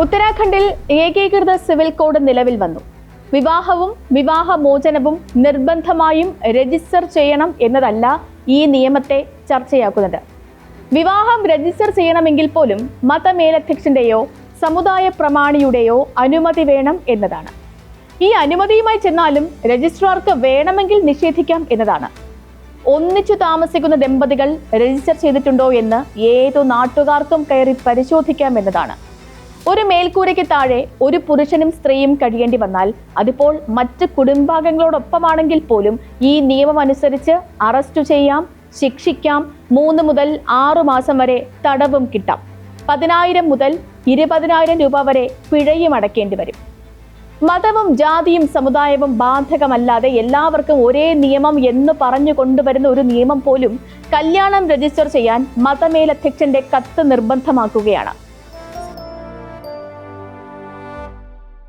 ഉത്തരാഖണ്ഡിൽ ഏകീകൃത civil code നിലവിൽ വന്നു. വിവാഹവും വിവാഹമോചനവും നിർബന്ധമായും രജിസ്റ്റർ ചെയ്യണം എന്നതല്ല ഈ നിയമത്തെ ചർച്ചയാക്കുന്നത്. വിവാഹം രജിസ്റ്റർ ചെയ്യണമെങ്കിൽ പോലും മതമേലധ്യക്ഷന്റെയോ സമുദായ പ്രമാണിയുടെയോ അനുമതി വേണം എന്നതാണ്. ഈ അനുമതിയുമായി ചെന്നാലും രജിസ്ട്രാർക്ക് വേണമെങ്കിൽ നിഷേധിക്കാം എന്നതാണ്. ഒന്നിച്ചു താമസിക്കുന്ന ദമ്പതികൾ രജിസ്റ്റർ ചെയ്തിട്ടുണ്ടോ എന്ന് ഏതു നാട്ടുകാർക്കും കയറി പരിശോധിക്കാം എന്നതാണ്. ഒരു മേൽക്കൂരയ്ക്ക് താഴെ ഒരു പുരുഷനും സ്ത്രീയും കഴിയേണ്ടി വന്നാൽ അതിപ്പോൾ മറ്റ് കുടുംബാംഗങ്ങളോടൊപ്പമാണെങ്കിൽ പോലും ഈ നിയമം അനുസരിച്ച് അറസ്റ്റ് ചെയ്യാം, ശിക്ഷിക്കാം, 3 മുതൽ 6 മാസം വരെ തടവും കിട്ടാം, 10,000 മുതൽ 20,000 രൂപ വരെ പിഴയും അടയ്ക്കേണ്ടി വരും. മതവും ജാതിയും സമുദായവും ബാധകമല്ലാതെ എല്ലാവർക്കും ഒരേ നിയമം എന്ന് പറഞ്ഞു കൊണ്ടുവരുന്ന ഒരു നിയമം പോലും കല്യാണം രജിസ്റ്റർ ചെയ്യാൻ മതമേലധ്യക്ഷന്റെ കത്ത് നിർബന്ധമാക്കുകയാണ്.